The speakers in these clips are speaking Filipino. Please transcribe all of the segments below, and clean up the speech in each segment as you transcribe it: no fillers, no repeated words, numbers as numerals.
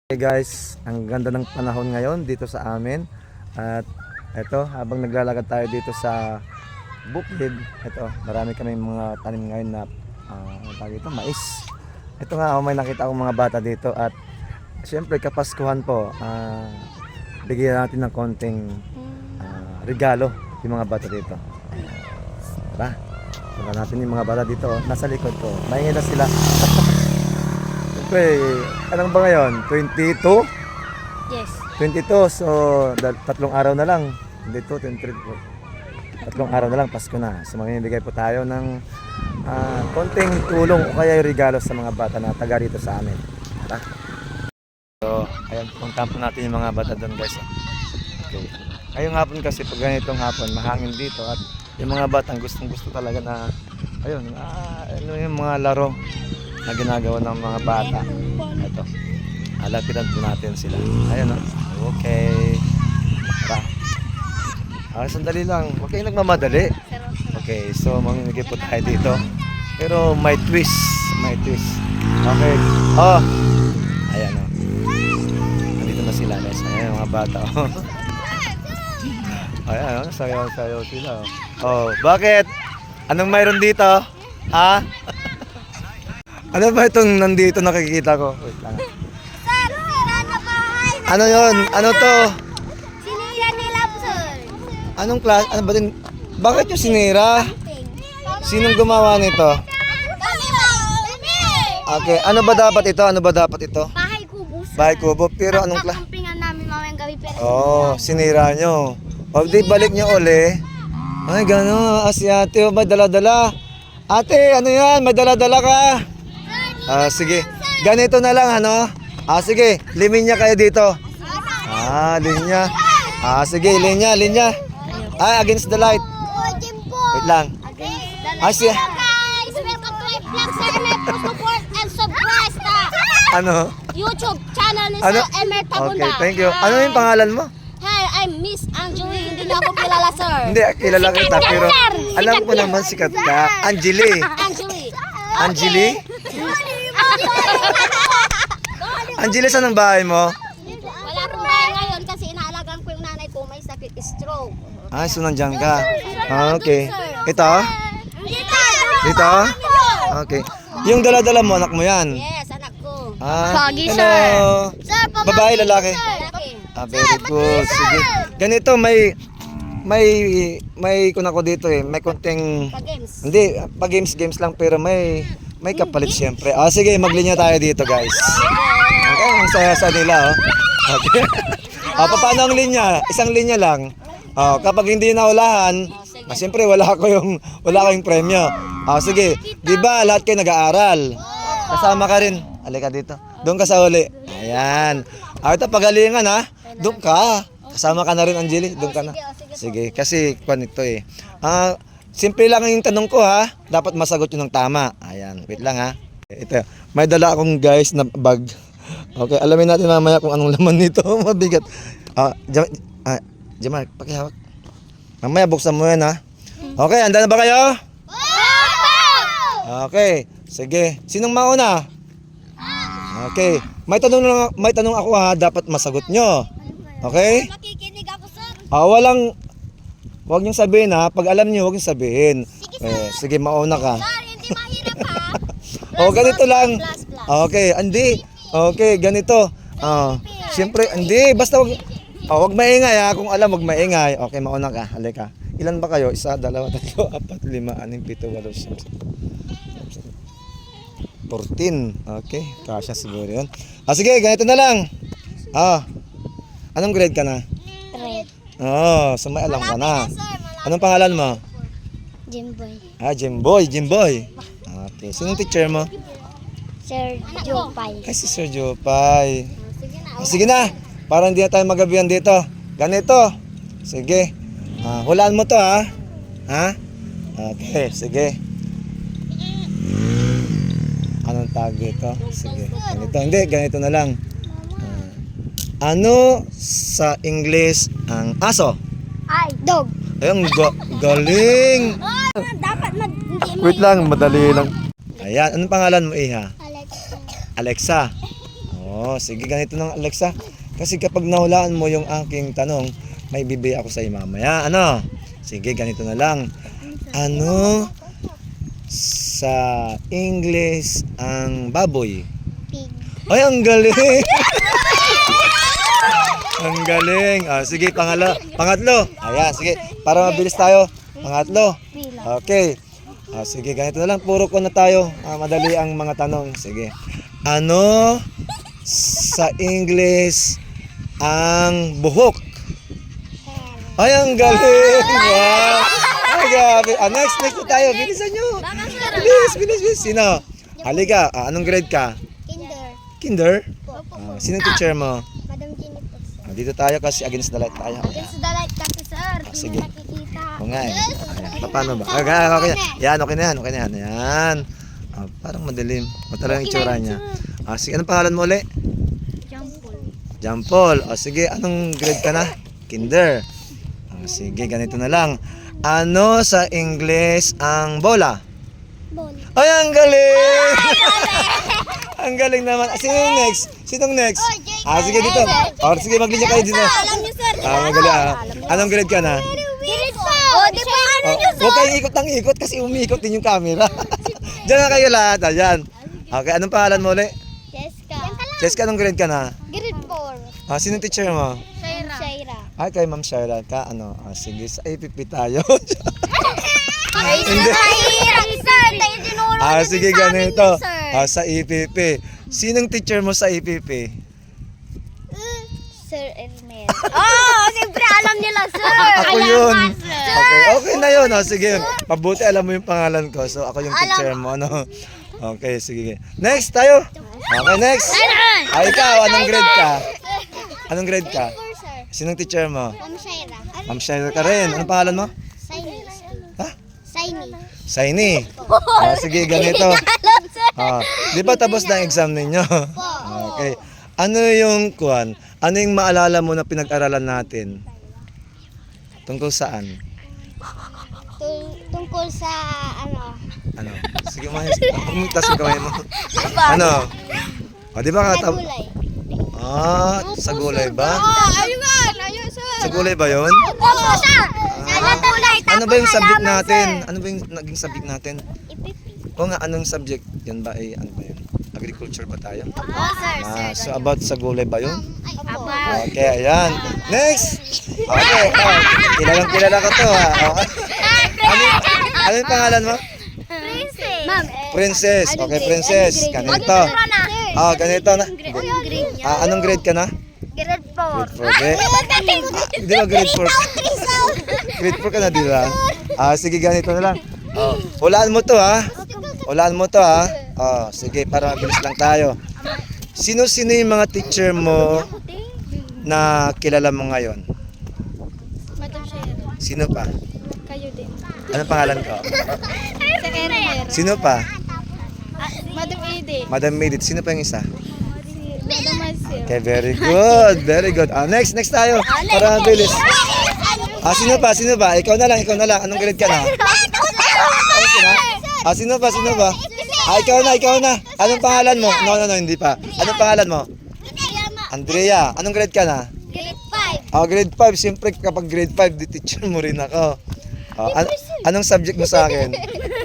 Hey guys, ang ganda ng panahon ngayon dito sa amin. At eto, habang naglalakad tayo dito sa bukid, eto, marami kaming mga tanim ngayon na tawag ito, mais. Ito nga, may nakita akong mga bata dito at siyempre kapaskuhan po, bigyan natin ng konting regalo yung mga bata dito. Tara, tignan natin yung mga bata dito, nasa likod ko. Maingay na sila. Siyempre, anong ba ngayon? 22? Yes. 22, so tatlong araw na lang. Hindi to, 23 po. Tatlong araw na lang, Pasko na. So mamimigay po tayo ng konting tulong o kaya yung regalo sa mga bata na taga rito sa amin. Tara. So, ayan, puntahan po natin yung mga bata doon guys. Okay. Ngayong hapon kasi, pag ganitong hapon, mahangin dito at yung mga batang gustong gusto talaga na, ayun, ano yung mga laro na ginagawa ng mga bata. Ito, alapitan po natin sila. Ayun o. Okay. Tara. Sandali lang. Huwag kayong nagmamadali. Okay, so mamimigay po tayo dito. Pero may twist. May twist. Okay. Oh. Ayan o. Nandito na sila guys. Ayan mga bata o. Ayan o. Sayaw-sayaw sila o. Oh, bakit? Anong mayroon dito? Ha? Ano ba itong nandito nakikita ko? Wait lang. Sir, sira na bahay na. Ano yon? Ano to? Sinira nila, sir. Anong class? Ano ba din? Bakit yung sinira? Sinong gumawa nito? Okay, ano ba dapat ito? Ano ba dapat ito? Bahay kubo, sir. Bahay kubo, pero anong class? Nakakumpingan namin mamayang gabi pero... Oh, sinira nyo. O di balik nyo uli. Ay, gano'n. Si ate, oh, may dala-dala. Ate, ano yan? May dala-dala ka? Sige. Ganito na lang, ano? Sige. Linya kayo dito. Linya. Sige. Linya. Against the light. Wait lang. Siya. Guys, welcome to my vlog, sir. Support and subscribe sa Ano? YouTube channel ni Ano? Sir Emer Tabunda. Okay, thank you. Ano yung pangalan mo? Hi, I'm Miss Angelie. Hindi niyo ako kilala, sir. Hindi, kilala kita, Sikat pero sir. alam Sikat ko yan. naman sikat ka. Angelie. Angelie. Angelie? Angelie, saan ang bahay mo? Wala akong bahay ngayon kasi inaalagaan ko yung nanay ko may sakit, stroke. So nandiyan ka. Okay. Ito? Dito? Okay. Yung dala-dala mo, anak mo yan? Yes, anak ko. Hello. Sir, Babae, lalaki? Lalaki. Very good. Sige. Ganito, may kun ako dito may konting, Pa-games. hindi, games lang, pero may kapalit siyempre. Sige, maglinya tayo dito guys. Okay, ang saya sa nila, oh. Okay. Paano ang linya? Isang linya lang. Kapag hindi naulahan, siyempre wala kayong premyo. Sige, di ba lahat kayo nag-aaral? Kasama ka rin. Halika dito. Doon ka sa uli. Ayan. Ito pagalingan ha. Doon ka. Kasama ka na rin, Angelie. Doon ka na. Sige, kasi kwan ito eh. Simple lang yung tanong ko ha. Dapat masagot yun ng tama. Ayan, wait lang ha. Ito, may dala akong guys na bag. Okay, alamin natin mamaya kung anong laman nito. Mabigat. Jamal, pakihawak. Mamaya buksan mo yan ha. Okay, handa na ba kayo? Okay, sige. Sinong mauna? Okay. May tanong ako ha, dapat masagot nyo. Okay? Makikinig ako, sir. Huwag niyong sabihin ha. Pag alam niyo, huwag niyong sabihin. Sige, mauna ka. Sir, hindi mahirap ha. Ganito lang. Plus. Okay, hindi. Okay, ganito. Siyempre, hindi. Basta wag maingay ha. Kung alam, wag maingay. Okay, mauna ka. Halika. Ilan ba kayo? 1, 2, 3, 4, 5, 6, 7, 8, 9, 10, 14. Okay, kasya siguro yun. Sige, ganito na lang. Anong grade ka na? 3. So may alam ka na. Anong pangalan mo? Jimboy. Jimboy. Okay, sinong teacher mo? Sir Jopay. Si Sir Jopay. Sige na, para hindi na tayo magabihan dito. Ganito. Sige. Hulaan mo to ha. Okay, sige. Anong tawag dito? Sige. Ganito na lang. Ano sa English ang aso? Dog. Ayun, galing. Dapat Wait lang, madali lang. Ayan, anong pangalan mo, Iha? Alexa. Alexa. Oo, sige, ganito ng Alexa. Kasi kapag nahulaan mo yung aking tanong, may bibigay ako sa iyo mamaya. Ano? Sige, ganito na lang. Ano sa English ang baboy? Pig. Ay, ang galing! Ang galing. Sige, pangatlo. Ayan, sige. Para mabilis tayo. Pangatlo. Okay. Sige, ganito na lang. Puro ko na tayo. Madali ang mga tanong. Sige. Ano sa English ang buhok? Ay, ang galing! Wow! Ay, grabe. Next na tayo. Bilisan nyo. Bilis. Sino? Halika. Anong grade ka? Kinder. Kinder? Sinong teacher mo? Madam Jenny po, sir. Dito tayo kasi against the light tayo. Against the light kasi, sir. Sige. Hindi nakikita. Oo nga eh. Ayan. Paano ba? Okay na. Yan, okay na yan. Ayan. Parang madilim. Matalang yung itsura niya. Sige, anong pangalan mo ulit? Jampol. Sige, anong grade ka na? Kinder. Sige, ganito na lang. Ano sa English ang bola? Ball. Ay, ang galing! Ang galing naman. Sinong next? Sige, dito. Sige, maglinya kayo dito. Alam niyo, sir. Magaling. Anong grade ka na? Grade 4. Di ba ano niyo, sir? Huwag kayong ikot ng ikot kasi umiikot din yung camera. Diyan na kayo lahat. Ayan. Okay, anong pangalan mo ulit? Jessica. Jessica, anong grade ka na? Grade 4. Sinong teacher mo? Shaira. Ay, kay Ma'am Shaira ka. Sige, sa APP tayo. Hindi. Sir, tayo tinuro. Sige, ganito. Sa EPP. Sinong teacher mo sa EPP? Sir Elmer. Siyempre alam nila, sir. Ako yun. Okay na yun. Sige, mabuti alam mo yung pangalan ko. So, ako yung teacher mo. Ano? Okay, sige. Next tayo. Okay, next. Ikaw, anong grade ka? Anong grade ka? Sir. Sinong teacher mo? Ma'am Shaira. Ma'am Shaira ka rin. Anong pangalan mo? Saini. Ha? Saini. Saini. Sige, ganito. Di ba tapos na ang exam ninyo? Okay. Ano yung kuwan? Ano yung maalala mo na pinag-aralan natin? Tungkol saan? Tungkol sa Ano? Sige, pumunta sa kamay mo. Ano? Di ba katap... gulay. Sa gulay ba? Ayun, sir. Sa gulay ba yun? Opo, sir. Sa gulay. Ano ba yung subject natin? Ano ba yung naging subject natin? Ipipi. O nga, anong subject? Yan ba ay ano ba yun? Agriculture ba tayo? Opo, sir. So about sa gulay ba yun? Opo. Okay, ayan. Next! Okay, kilala ko to ha. Ano yung pangalan mo? Princess. Ma'am. Princess. Okay, Princess. Ganito. Ganito na. Anong grade ka na? Grade 4. Grade 4. Di ba grade 4? Grade 4 ka na, di ba? Sige, ganito na lang. Hulaan mo to ha. Sige, para mabilis lang tayo. Sino-sino yung mga teacher mo na kilala mo ngayon? Madam Shaira. Sino pa? Kayo din. Anong pangalan ko? Sir Elmer. Sino pa? Madam Ede. Madam Medit. Sino pa yung isa? Madam Marcel. Okay, very good. Very good. Next tayo. Para mabilis. Sino pa? Ikaw na lang. Anong grade ka na? Sino pa? Ikaw na. Anong pangalan mo? No, hindi pa. Anong pangalan mo? Andrea. Anong grade ka na? Grade 5. Grade 5. Siyempre kapag grade 5, di teacher mo rin ako. Anong subject mo sa akin?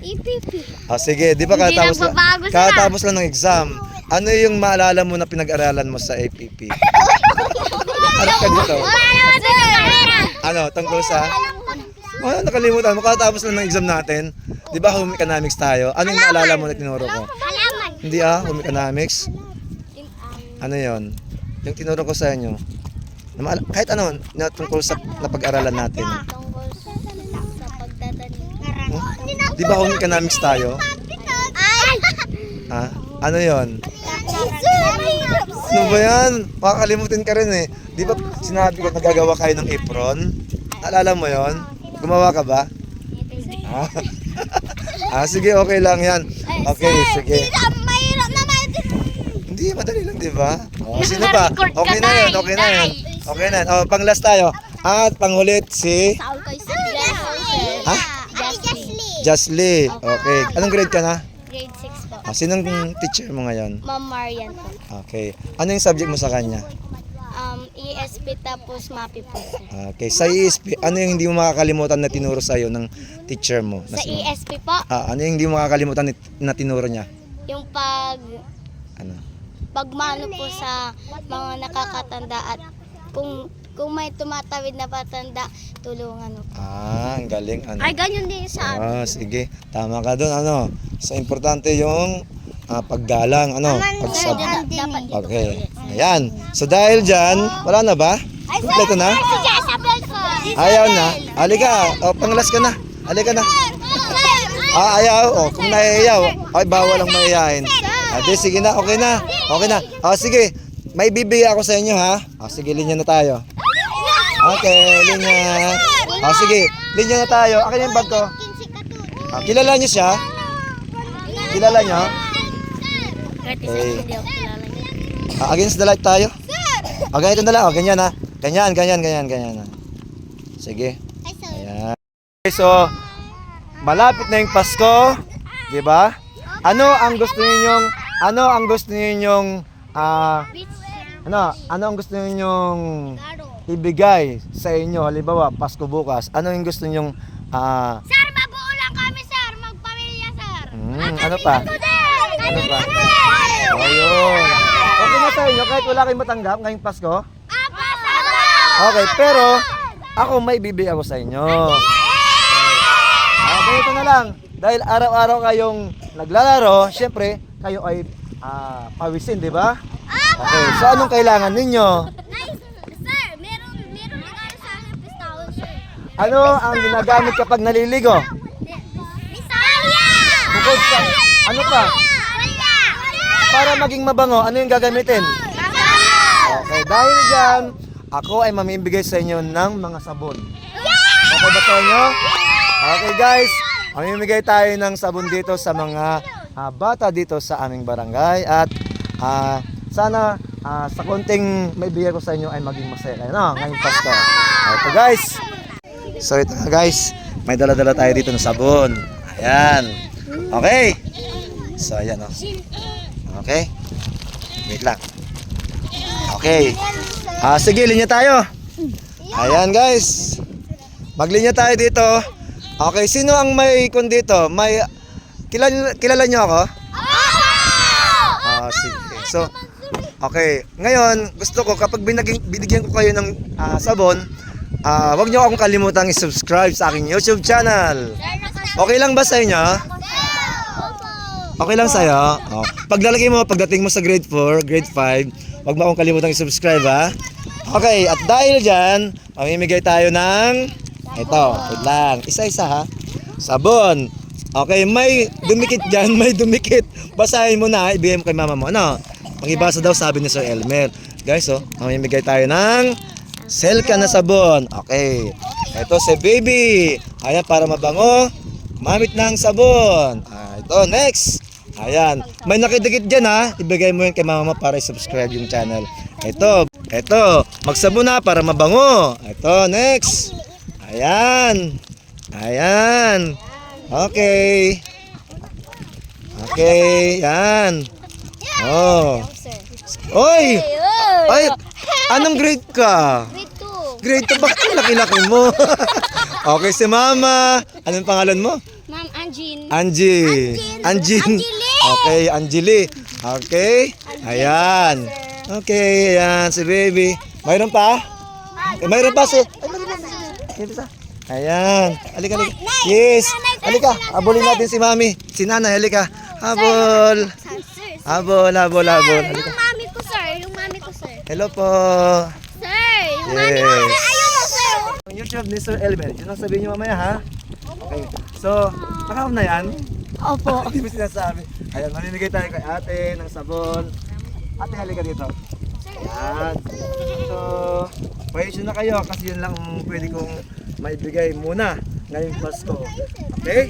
EPP. Sige, di ba katapos lang ng exam. Ano yung maalala mo na pinag-aralan mo sa APP? Harap ka dito. Ano, tungkol sa? Nakalimutan mo, katapos lang ng exam natin. Di ba home economics tayo? Ano yung maalala mo na tinuro ko? Halaman. Hindi home economics? Ano yon? Yung tinuro ko sa inyo. Kahit ano, na tungkol sa napag-aralan natin. Tungkol sa pagtatanim. Di ba home economics tayo? Ay! Ano yon? Ano ba yan? Makakalimutin ka rin eh. Di ba sinabi ko nagagawa kayo ng apron? Alala mo yon? Gumawa ka ba? Sige, okay lang yan. Okay, sige. Mahirap naman. Hindi, madali lang, di ba? Sino pa? Okay na yun. Okay na yun. Pang last tayo. At panghulit si... Ha? Jasly. Okay. Anong grade ka na? Grade 6 po. Sinong teacher mo ngayon? Ma'am Marian po. Okay. Ano yung subject mo sa kanya? ESP tapos MAPI po, sir. Okay. Sa ESP, ano yung hindi mo makakalimutan na tinuro sa'yo ng teacher mo? Sa ESP po, Ano yung hindi mo makakalimutan na tinuro niya? yung Ano? pagmano po sa mga nakakatanda at kung may tumatawid na patanda, tulungan mo. Ang galing. Ano? Ay, ganyan din sa amin. Sige. Tama ka doon. Ano? So, importante yung paggalang. Ano? Sir, Pagsab- dapat dito. Okay. Ayan. So, dahil dyan, wala na ba? Kompleto na? Sige, Isabel po. Ayaw na. Halika. Panglas ka na. Halika na. Ayaw. Kung naiyaw, ay bawal ang maiyahin. Ate, sige na. Okay na. Okay na. Sige. May bibigay ako sa inyo, ha? Sige, linya na tayo. Okay, linya. Sige, linya na tayo. Akin yung bag ko. Kilala niyo siya? Kilala niyo? Okay. Against the light tayo. Ganito na lang. Ganyan, ha? Ganyan. Sige. Ayan. Okay, so, malapit na yung Pasko. Diba? Ano ang gusto ninyong ano ang gusto ninyong ibigay sa inyo? Halimbawa, Pasko bukas. Ano yung gusto ninyong Sir, mabuo lang kami, sir. Magpamilya, sir. ano pa? Ano pa? Ayun. Okay na sa inyo kahit wala kayong matanggap ngayong Pasko? Okay, pero ako may bibigay ako sa inyo. Ganito na lang. Dahil araw-araw kayong naglalaro, syempre, kayo ay pawisin, di ba? Okay, so anong kailangan ninyo? Sir, meron regalo sa akin, pistawol, sir. Ano ang ginagamit kapag naliligo? Misaya! Bukod sa, ano pa? Para maging mabango, ano yung gagamitin? Okay, dahil dyan, ako ay mamibigay sa inyo ng mga sabon. Okay ba sa inyo? Okay guys, mamimigay tayo ng sabon dito sa mga bata dito sa aming barangay. At sana sa konting may bigay ko sa inyo ay maging masaya kayo, no? Ngayong Pasko. Ito guys. So ito na guys, may dala-dala tayo dito ng sabon. Ayan. Okay. So ayan, oh. Okay. Wait lang. Okay. Sige, linya tayo. Ayan guys. Maglinya tayo dito. Okay, sino ang may kun dito? May kilala niyo ako? Sige. So, okay. Ngayon, gusto ko kapag binigyan ko kayo ng sabon, wag niyo akong kalimutang i-subscribe sa aking YouTube channel. Okay lang ba sa inyo? Okay lang sa'yo? Paglalagay mo, pagdating mo sa grade 4, grade 5, wag mo akong kalimutang i-subscribe, ha? Okay, at dahil dyan, mamimigay tayo ng ito, wait lang, isa-isa, ha? Sabon. Okay, may dumikit dyan, may dumikit. Basahin mo na, ibigay mo kay mama mo. Ano? Pangibasa daw, sabi ni Sir Elmer. Guys, mamimigay tayo ng Selka na sabon. Okay. Ito si baby. Ayan, para mabango, mamit ng sabon. Ito, next. Ayan. May nakidikit dyan, ha? Ibigay mo yun kay mama mo para i-subscribe yung channel. Ito. Magsabon na para mabango. Ito, next. Ayan. Okay. Yan. Oy! Ay, anong grade ka? Grade 2. Grade 2, bakit ang laki-laki mo? Okay, si mama. Anong pangalan mo? Ma'am Anjin. Angie. Okay, Angeli. Okay. Ayan. Okay, ayan si baby. Mayroon pa? Mayroon pa si... Ayan. Halika. Yes. Halika. Habulin natin si mami. Si nanay, halika. Habol. Halika. Yung mami ko, sir. Hello po. Sir, yung mami Yes. ko, sir. Ayun na, sir. Ang YouTube ni Sir Elmer. Yun ang sabihin niyo mamaya, ha? Okay. So, nakaham na yan? Opo. Hindi mo sinasabi. Ayan, mamimigay tayo kay ate ng sabon. Ate, halika dito. Ayan. So, pasensya na kayo kasi yun lang ang pwede kong maibigay muna ngayong Pasko. Okay?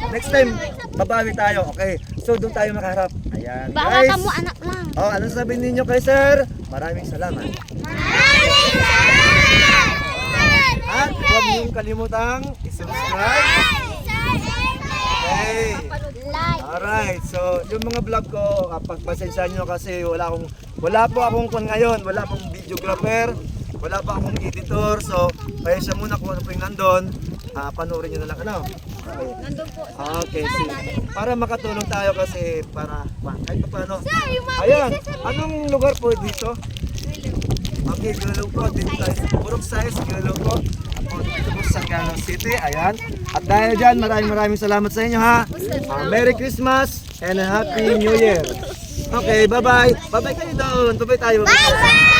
Next time, babawi tayo. Okay? So, doon tayo makaharap. Ayan, Baka guys. ka mo, anak lang. Anong sabihin ninyo kay Sir? Maraming salamat. At huwag niyong kalimutang i-subscribe. Okay. Like. Alright, so yung mga vlog ko, pagpasensya nyo kasi wala po akong ngayon, wala akong videographer, wala pa akong editor, so pasensya muna kung ano po yung nandun, panoorin nyo na lang, ano? Nandun po. Okay, para makatulong tayo kasi kahit pa paano. Ayan, anong lugar po dito? Okay, Gulalo po, dito tayo sa Purok Size, Gulalo po. Ako dito po sa Quezon City, ayan. At dahil dyan, maraming salamat sa inyo ha. Merry Christmas and Happy New Year. Okay, bye-bye. Bye-bye kayo doon. Bye-bye tayo. Bye-bye.